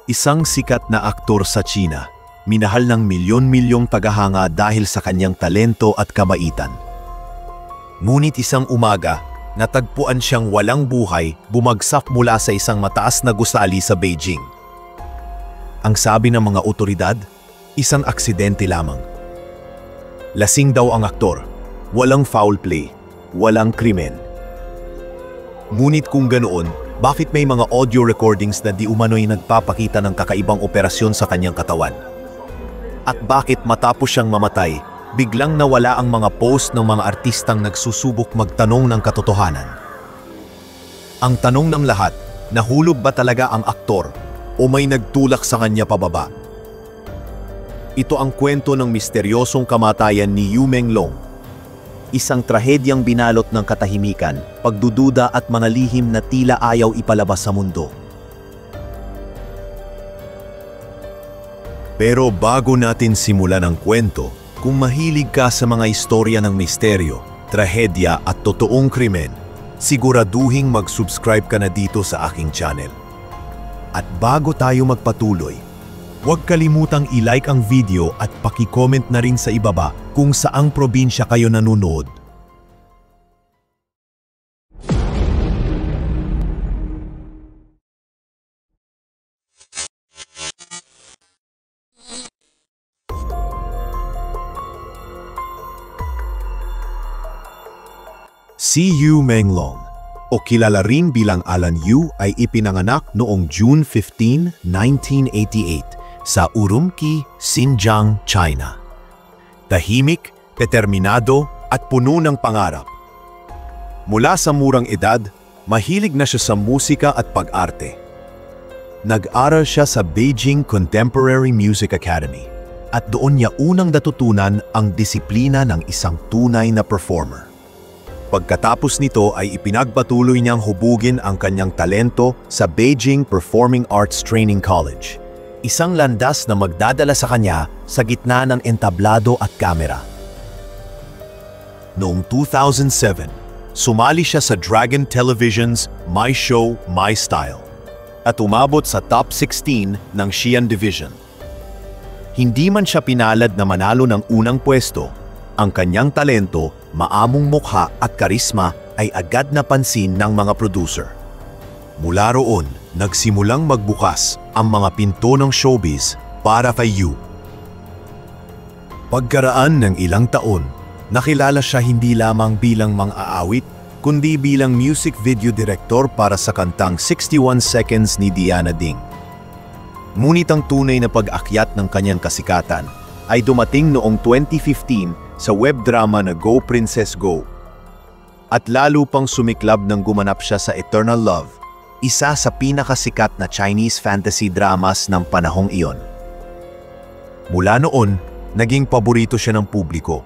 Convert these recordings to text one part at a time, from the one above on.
Isang sikat na aktor sa China, minahal ng milyon-milyong tagahanga dahil sa kanyang talento at kabaitan. Ngunit isang umaga, natagpuan siyang walang buhay, bumagsak mula sa isang mataas na gusali sa Beijing. Ang sabi ng mga otoridad, isang aksidente lamang. Lasing daw ang aktor, walang foul play, walang krimen. Ngunit kung ganoon, bakit may mga audio recordings na di umano'y nagpapakita ng kakaibang operasyon sa kanyang katawan? At bakit matapos siyang mamatay, biglang nawala ang mga post ng mga artistang nagsusubok magtanong ng katotohanan? Ang tanong ng lahat, nahulog ba talaga ang aktor o may nagtulak sa kanya pababa? Ito ang kwento ng misteryosong kamatayan ni Yu Menglong. Isang trahedyang binalot ng katahimikan, pagdududa at mga lihim na tila ayaw ipalabas sa mundo. Pero bago natin simulan ang kwento, kung mahilig ka sa mga istorya ng misteryo, trahedya at totoong krimen, siguraduhing mag-subscribe ka na dito sa aking channel. At bago tayo magpatuloy, huwag kalimutang i-like ang video at paki-comment na rin sa ibaba kung saang probinsya kayo nanonood. Si Yu Menglong, o kilala rin bilang Alan Yu, ay ipinanganak noong June 15, 1988 sa Urumqi, Xinjiang, China. Tahimik, determinado at puno ng pangarap. Mula sa murang edad, mahilig na siya sa musika at pag-arte. Nag-aral siya sa Beijing Contemporary Music Academy at doon niya unang natutunan ang disiplina ng isang tunay na performer. Pagkatapos nito ay ipinagpatuloy niyang hubugin ang kanyang talento sa Beijing Performing Arts Training College, isang landas na magdadala sa kanya sa gitna ng entablado at kamera. Noong 2007, sumali siya sa Dragon Television's My Show, My Style at umabot sa top 16 ng Xi'an Division. Hindi man siya pinalad na manalo ng unang pwesto, ang kanyang talento, maamong mukha at karisma ay agad napansin ng mga producer. Mula roon, nagsimulang magbukas ang mga pinto ng showbiz para kay Yu. Pagkaraan ng ilang taon, nakilala siya hindi lamang bilang mang-aawit, kundi bilang music video director para sa kantang 61 Seconds ni Diana Ding. Ngunit ang tunay na pag-akyat ng kanyang kasikatan ay dumating noong 2015 sa web drama na Go Princess Go. At lalo pang sumiklab nang gumanap siya sa Eternal Love, isa sa pinakasikat na Chinese fantasy dramas ng panahong iyon. Mula noon, naging paborito siya ng publiko.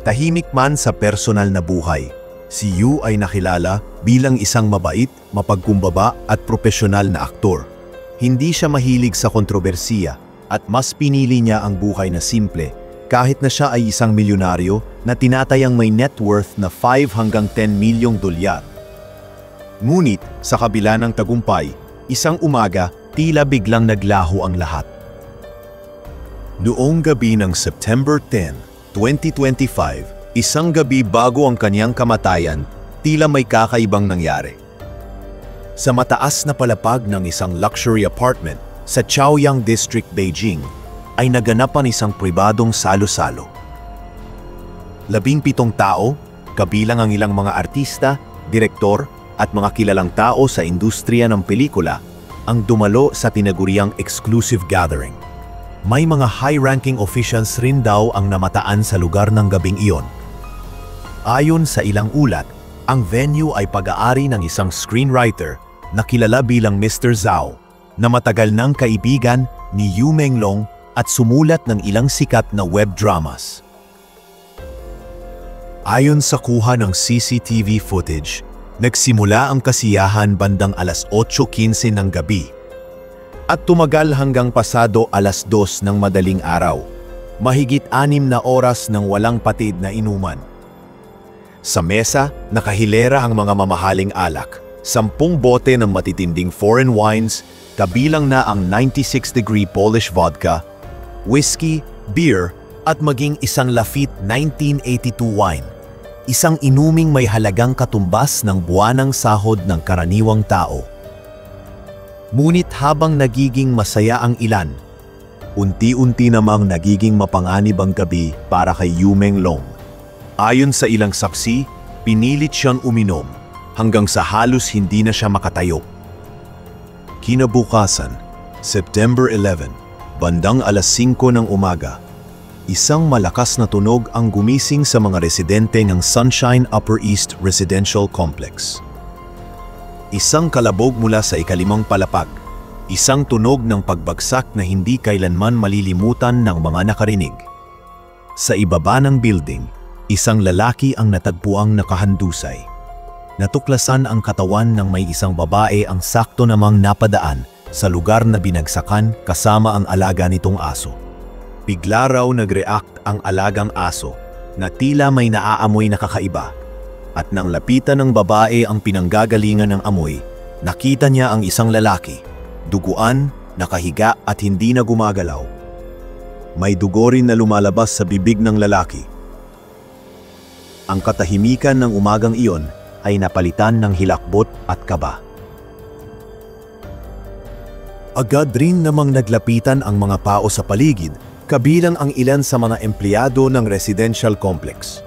Tahimik man sa personal na buhay, si Yu ay nakilala bilang isang mabait, mapagkumbaba at profesional na aktor. Hindi siya mahilig sa kontrobersiya at mas pinili niya ang buhay na simple, kahit na siya ay isang milyonaryo na tinatayang may net worth na 5 hanggang 10 milyong dolyar. Ngunit sa kabila ng tagumpay, isang umaga tila biglang naglaho ang lahat. Noong gabi ng September 10, 2025, isang gabi bago ang kanyang kamatayan, tila may kakaibang nangyari. Sa mataas na palapag ng isang luxury apartment sa Chaoyang District, Beijing, ay naganap ang isang pribadong salo-salo. 17 tao, kabilang ang ilang mga artista, direktor at mga kilalang tao sa industriya ng pelikula, ang dumalo sa tinaguriang exclusive gathering. May mga high-ranking officials rin daw ang namataan sa lugar ng gabing iyon. Ayon sa ilang ulat, ang venue ay pag-aari ng isang screenwriter na kilala bilang Mr. Zhao, na matagal ng kaibigan ni Yu Menglong at sumulat ng ilang sikat na web dramas. Ayon sa kuha ng CCTV footage, nagsimula ang kasiyahan bandang alas 8:15 ng gabi at tumagal hanggang pasado alas 2 ng madaling araw, mahigit 6 na oras ng walang patid na inuman. Sa mesa, nakahilera ang mga mamahaling alak, 10 bote ng matitinding foreign wines, kabilang na ang 96-degree Polish vodka, whiskey, beer, at maging isang Lafite 1982 wine. Isang inuming may halagang katumbas ng buwanang sahod ng karaniwang tao. Ngunit habang nagiging masaya ang ilan, unti-unti namang nagiging mapanganib ang gabi para kay Yu Menglong. Ayon sa ilang saksi, pinilit siyang uminom hanggang sa halos hindi na siya makatayo. Kinabukasan, September 11, bandang alas 5 ng umaga, isang malakas na tunog ang gumising sa mga residente ng Sunshine Upper East Residential Complex. Isang kalabog mula sa ikalimang palapag, isang tunog ng pagbagsak na hindi kailanman malilimutan ng mga nakarinig. Sa ibaba ng building, isang lalaki ang natagpuang nakahandusay. Natuklasan ang katawan ng may isang babae ang sakto namang napadaan sa lugar na binagsakan kasama ang alaga nitong aso. Bigla raw nag-react ang alagang aso na tila may naaamoy na kakaiba, at nang lapitan ng babae ang pinanggagalingan ng amoy, nakita niya ang isang lalaki, duguan, nakahiga at hindi na gumagalaw. May dugo rin na lumalabas sa bibig ng lalaki. Ang katahimikan ng umagang iyon ay napalitan ng hilakbot at kaba. Agad rin namang naglapitan ang mga tao sa paligid, kabilang ang ilan sa mga empleyado ng residential complex.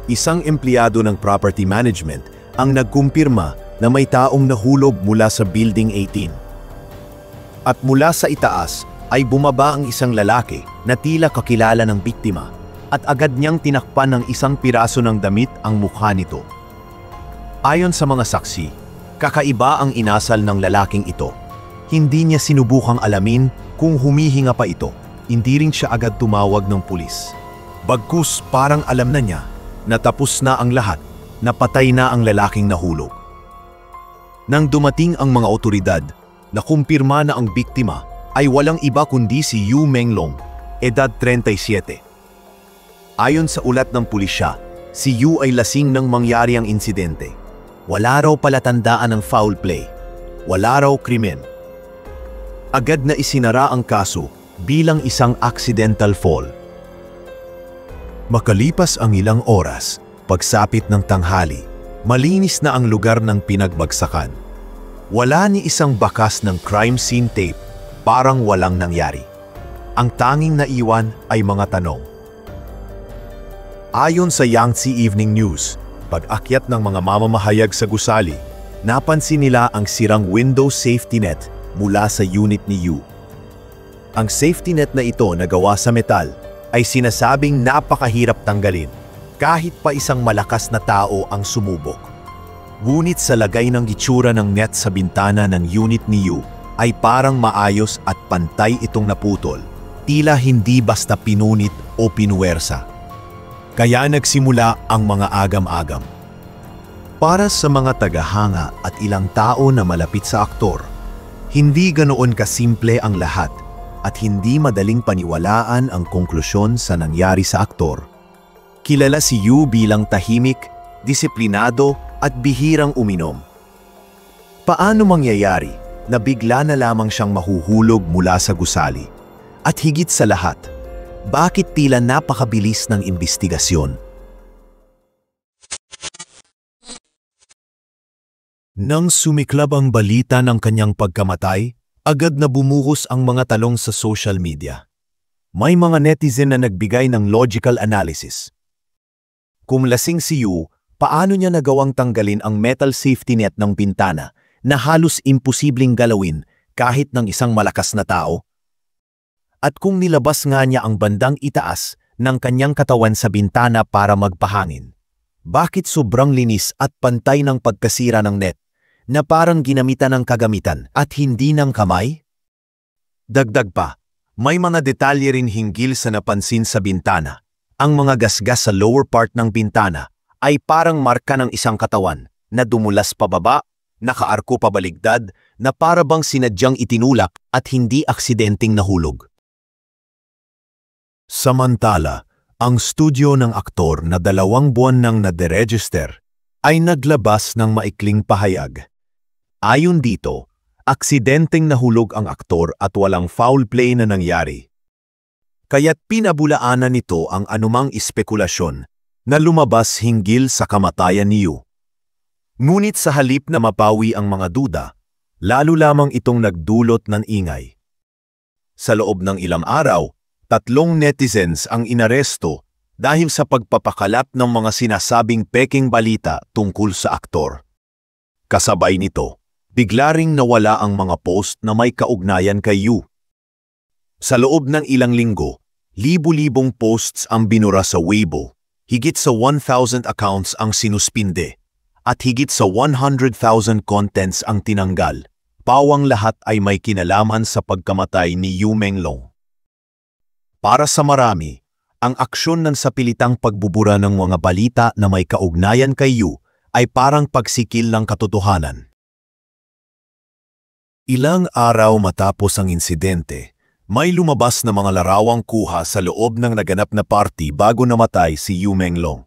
Isang empleyado ng property management ang nagkumpirma na may taong nahulog mula sa Building 18. At mula sa itaas ay bumaba ang isang lalaki na tila kakilala ng biktima, at agad niyang tinakpan ng isang piraso ng damit ang mukha nito. Ayon sa mga saksi, kakaiba ang inasal ng lalaking ito. Hindi niya sinubukang alamin kung humihinga pa ito. Hindi rin siya agad tumawag ng pulis. Bagkus parang alam na niya na tapos na ang lahat, na patay na ang lalaking nahulog. Nang dumating ang mga otoridad, nakumpirma na ang biktima ay walang iba kundi si Yu Menglong, edad 37. Ayon sa ulat ng pulisya, si Yu ay lasing nang mangyari ang insidente. Wala raw palatandaan ng foul play. Wala raw krimen. Agad na isinara ang kaso bilang isang accidental fall. Makalipas ang ilang oras, pagsapit ng tanghali, malinis na ang lugar ng pinagbagsakan. Wala ni isang bakas ng crime scene tape, parang walang nangyari. Ang tanging naiwan ay mga tanong. Ayon sa Yangtze Evening News, pag-akyat ng mga mamamahayag sa gusali, napansin nila ang sirang window safety net mula sa unit ni Yu. Ang safety net na ito na gawa sa metal ay sinasabing napakahirap tanggalin kahit pa isang malakas na tao ang sumubok. Ngunit sa lagay ng itsura ng net sa bintana ng unit ni Yu ay parang maayos at pantay itong naputol, tila hindi basta pinunit o pinuwersa. Kaya nagsimula ang mga agam-agam. Para sa mga tagahanga at ilang tao na malapit sa aktor, hindi ganoon kasimple ang lahat at hindi madaling paniwalaan ang konklusyon sa nangyari sa aktor. Kilala si Yu bilang tahimik, disiplinado at bihirang uminom. Paano mangyayari na bigla na lamang siyang mahuhulog mula sa gusali? At higit sa lahat, bakit tila napakabilis ng imbestigasyon? Nang sumiklab ang balita ng kanyang pagkamatay, agad na bumuhos ang mga talong sa social media. May mga netizen na nagbigay ng logical analysis. Kung lasing si Yu, paano niya nagawang tanggalin ang metal safety net ng bintana na halos imposibleng galawin kahit ng isang malakas na tao? At kung nilabas nga niya ang bandang itaas ng kanyang katawan sa bintana para magpahangin, bakit sobrang linis at pantay ng pagkasira ng net na parang ginamitan ng kagamitan at hindi ng kamay? Dagdag pa, may mga detalye rin hinggil sa napansin sa bintana. Ang mga gasgas sa lower part ng bintana ay parang marka ng isang katawan na dumulas pababa, nakaarko pabaligtad, na para bang sinadyang itinulak at hindi aksidenteng nahulog. Samantala, ang studio ng aktor na 2 buwan nang nade-register ay naglabas ng maikling pahayag. Ayon dito, Aksidenteng nahulog ang aktor at walang foul play na nangyari. Kaya't pinabulaanan nito ang anumang espekulasyon na lumabas hinggil sa kamatayan ni Yu. Ngunit sa halip na mapawi ang mga duda, lalo lamang itong nagdulot ng ingay. Sa loob ng ilang araw, 3 netizens ang inaresto dahil sa pagpapakalat ng mga sinasabing peking balita tungkol sa aktor. Kasabay nito, bigla ring nawala ang mga post na may kaugnayan kay Yu. Sa loob ng ilang linggo, libu-libong posts ang binura sa Weibo, higit sa 1,000 accounts ang sinuspinde, at higit sa 100,000 contents ang tinanggal. Pawang lahat ay may kinalaman sa pagkamatay ni Yu Menglong. Para sa marami, ang aksyon ng sapilitang pagbubura ng mga balita na may kaugnayan kay Yu ay parang pagsikil ng katotohanan. Ilang araw matapos ang insidente, may lumabas na mga larawang kuha sa loob ng naganap na party bago namatay si Yu Menglong.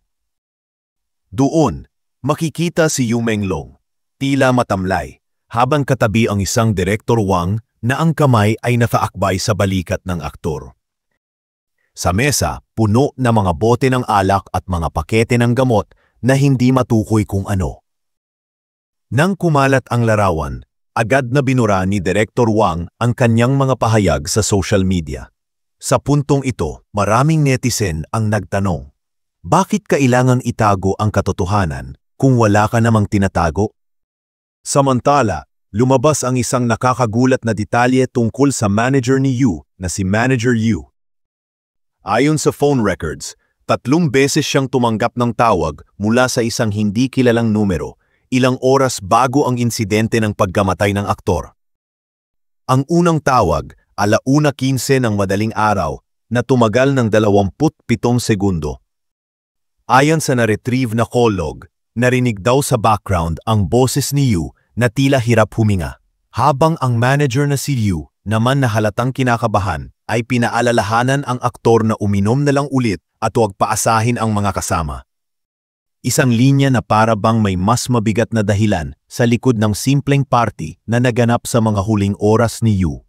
Doon, makikita si Yu Menglong, tila matamlay, habang katabi ang isang Direktor Wang na ang kamay ay nakaakbay sa balikat ng aktor. Sa mesa, puno na mga bote ng alak at mga pakete ng gamot na hindi matukoy kung ano. Nang kumalat ang larawan, agad na binura ni Direktor Wang ang kanyang mga pahayag sa social media. Sa puntong ito, maraming netizen ang nagtanong, bakit kailangang itago ang katotohanan kung wala ka namang tinatago? Samantala, lumabas ang isang nakakagulat na detalye tungkol sa manager ni Yu na si Manager Yu. Ayon sa phone records, 3 beses siyang tumanggap ng tawag mula sa isang hindi kilalang numero, ilang oras bago ang insidente ng pagkamatay ng aktor. Ang unang tawag, 1:15 ng madaling araw, na tumagal ng 27 segundo. Ayon sa na-retrieve na call log, narinig daw sa background ang boses ni Yu na tila hirap huminga, habang ang manager na si Yu naman na halatang kinakabahan ay pinaalalahanan ang aktor na uminom na lang ulit at huwag paasahin ang mga kasama. Isang linya na para bang may mas mabigat na dahilan sa likod ng simpleng party na naganap sa mga huling oras ni Yu.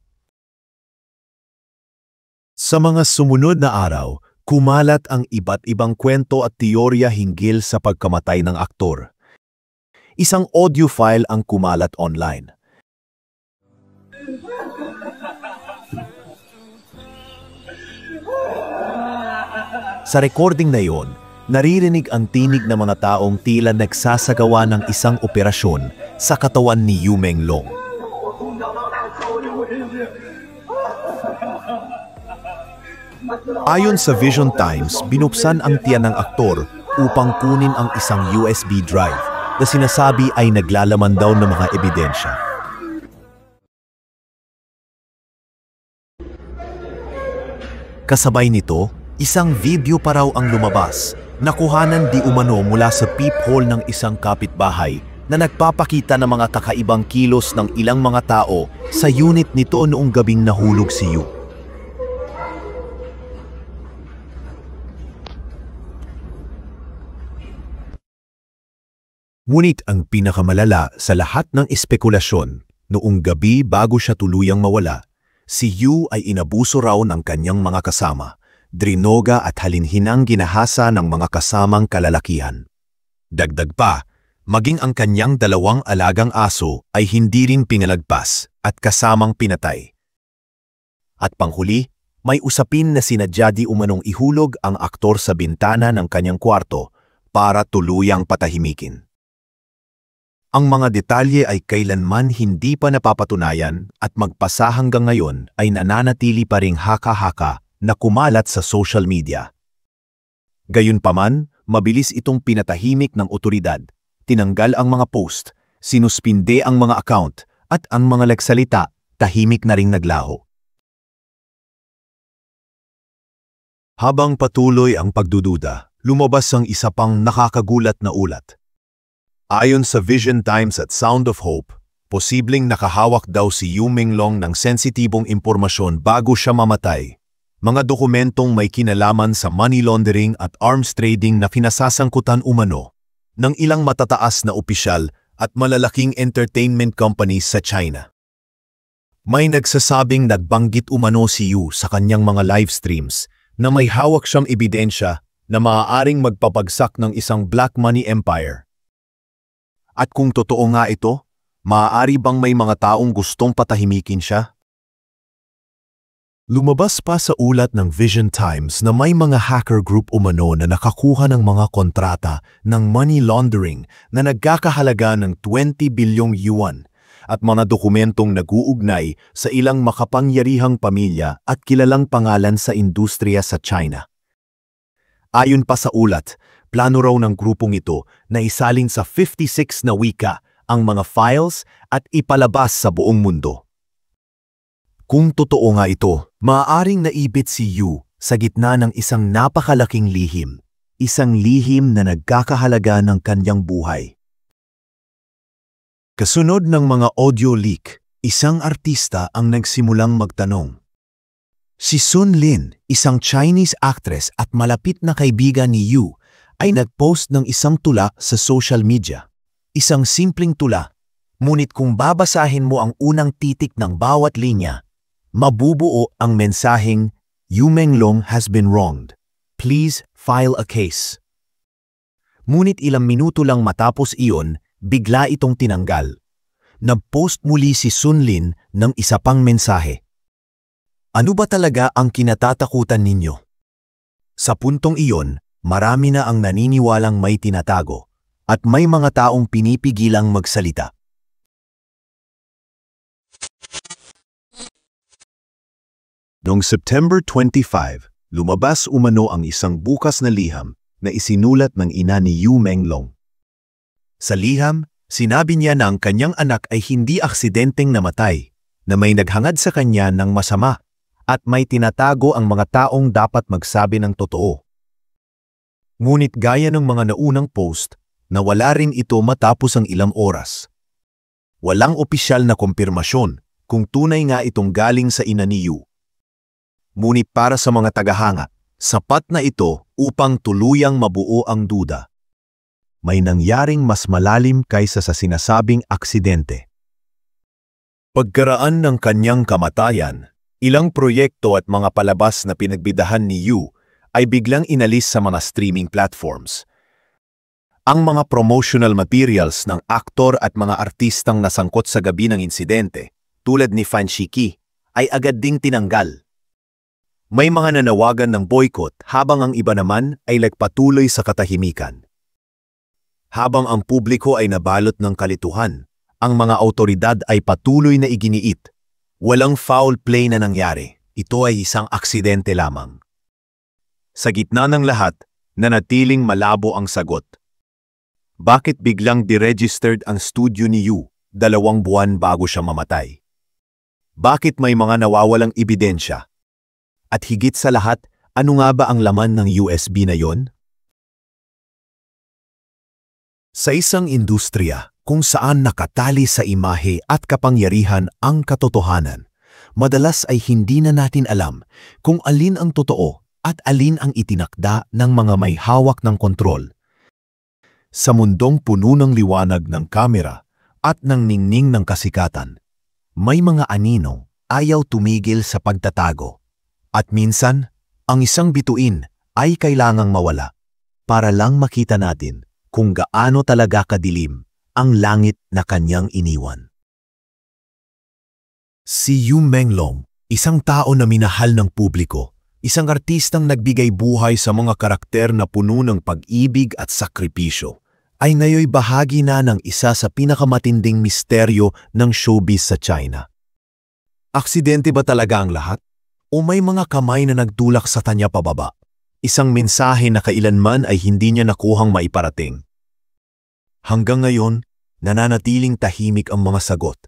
Sa mga sumunod na araw, kumalat ang iba't ibang kwento at teorya hinggil sa pagkamatay ng aktor. Isang audio file ang kumalat online. Sa recording na iyon, naririnig ang tinig ng mga taong tila nagsasagawa ng isang operasyon sa katawan ni Yu Menglong. Ayon sa Vision Times, binuksan ang tiyan ng aktor upang kunin ang isang USB drive na sinasabi ay naglalaman daw ng mga ebidensya. Kasabay nito, isang video pa raw ang lumabas, nakuhanan di umano mula sa peephole ng isang kapitbahay na nagpapakita ng mga kakaibang kilos ng ilang mga tao sa unit nito noong gabing nahulog si Yu. Ngunit ang pinakamalala sa lahat ng espekulasyon, noong gabi bago siya tuluyang mawala, si Yu ay inabuso raw ng kanyang mga kasama, drinoga at halinhinang ginahasa ng mga kasamang kalalakihan. Dagdag pa, maging ang kanyang 2 alagang aso ay hindi rin pinalagpas at kasamang pinatay. At panghuli, may usapin na sinadya di umanong ihulog ang aktor sa bintana ng kanyang kwarto para tuluyang patahimikin. Ang mga detalye ay kailanman hindi pa napapatunayan at magpasa hanggang ngayon ay nananatili pa ring haka-haka na kumalat sa social media. Gayunpaman, mabilis itong pinatahimik ng otoridad, tinanggal ang mga post, sinuspinde ang mga account, at ang mga nagsalita, tahimik na ring naglaho. Habang patuloy ang pagdududa, lumabas ang isa pang nakakagulat na ulat. Ayon sa Vision Times at Sound of Hope, posibleng nakahawak daw si Yu Menglong ng sensitibong impormasyon bago siya mamatay. Mga dokumentong may kinalaman sa money laundering at arms trading na pinasasangkutan umano ng ilang matataas na opisyal at malalaking entertainment companies sa China. May nagsasabing nagbanggit umano si Yu sa kanyang mga live streams na may hawak siyang ebidensya na maaaring magpapagsak ng isang black money empire. At kung totoo nga ito, maaari bang may mga taong gustong patahimikin siya? Lumabas pa sa ulat ng Vision Times na may mga hacker group umano na nakakuha ng mga kontrata ng money laundering na nagkakahalaga ng 20 bilyong yuan at mga dokumentong nag-uugnay sa ilang makapangyarihang pamilya at kilalang pangalan sa industriya sa China. Ayon pa sa ulat, plano raw ng grupong ito na isalin sa 56 na wika ang mga files at ipalabas sa buong mundo. Kung totoo nga ito, maaaring naibit si Yu sa gitna ng isang napakalaking lihim, isang lihim na nagkakahalaga ng kanyang buhay. Kasunod ng mga audio leak, isang artista ang nagsimulang magtanong. Si Sun Lin, isang Chinese actress at malapit na kaibigan ni Yu, ay nagpost ng isang tula sa social media. Isang simpleng tula, ngunit kung babasahin mo ang unang titik ng bawat linya, mabubuo ang mensaheng, Yu Menglong has been wronged. Please file a case. Ngunit ilang minuto lang matapos iyon, bigla itong tinanggal. Nag-post muli si Sun Lin ng isa pang mensahe. Ano ba talaga ang kinatatakutan ninyo? Sa puntong iyon, marami na ang naniniwalang may tinatago at may mga taong pinipigilang magsalita. Noong September 25, lumabas umano ang isang bukas na liham na isinulat ng ina ni Yu Menglong. Sa liham, sinabi niya na ang kanyang anak ay hindi aksidenteng namatay, na may naghangad sa kanya ng masama at may tinatago ang mga taong dapat magsabi ng totoo. Ngunit gaya ng mga naunang post, nawala rin ito matapos ang ilang oras. Walang opisyal na kumpirmasyon kung tunay nga itong galing sa ina ni Yu. Ngunit para sa mga tagahanga, sapat na ito upang tuluyang mabuo ang duda. May nangyaring mas malalim kaysa sa sinasabing aksidente. Pagkaraan ng kanyang kamatayan, ilang proyekto at mga palabas na pinagbidahan ni Yu ay biglang inalis sa mga streaming platforms. Ang mga promotional materials ng aktor at mga artistang nasangkot sa gabi ng insidente, tulad ni Fan Shiki, ay agad ding tinanggal. May mga nanawagan ng boycott habang ang iba naman ay nagpatuloy sa katahimikan. Habang ang publiko ay nabalot ng kalituhan, ang mga awtoridad ay patuloy na iginiit. Walang foul play na nangyari. Ito ay isang aksidente lamang. Sa gitna ng lahat, nanatiling malabo ang sagot. Bakit biglang deregistered ang studio ni Yu 2 buwan bago siya mamatay? Bakit may mga nawawalang ebidensya? At higit sa lahat, ano nga ba ang laman ng USB na yon? Sa isang industriya kung saan nakatali sa imahe at kapangyarihan ang katotohanan, madalas ay hindi na natin alam kung alin ang totoo at alin ang itinakda ng mga may hawak ng kontrol. Sa mundong puno ng liwanag ng kamera at ng ningning ng kasikatan, may mga anino ayaw tumigil sa pagtatago. At minsan, ang isang bituin ay kailangang mawala para lang makita natin kung gaano talaga kadilim ang langit na kanyang iniwan. Si Yu Menglong, isang tao na minahal ng publiko, isang artistang nagbigay buhay sa mga karakter na puno ng pag-ibig at sakripisyo, ay ngayoy bahagi na ng isa sa pinakamatinding misteryo ng showbiz sa China. Aksidente ba talaga ang lahat? O may mga kamay na nagtulak sa kanya pababa? Isang mensahe na kailanman ay hindi niya nakuhang maiparating. Hanggang ngayon, nananatiling tahimik ang mga sagot.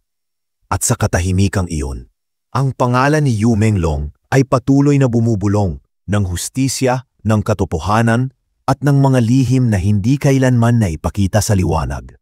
At sa katahimikang iyon, ang pangalan ni Yu Menglong ay patuloy na bumubulong ng hustisya, ng katotohanan, at ng mga lihim na hindi kailanman na ipakita sa liwanag.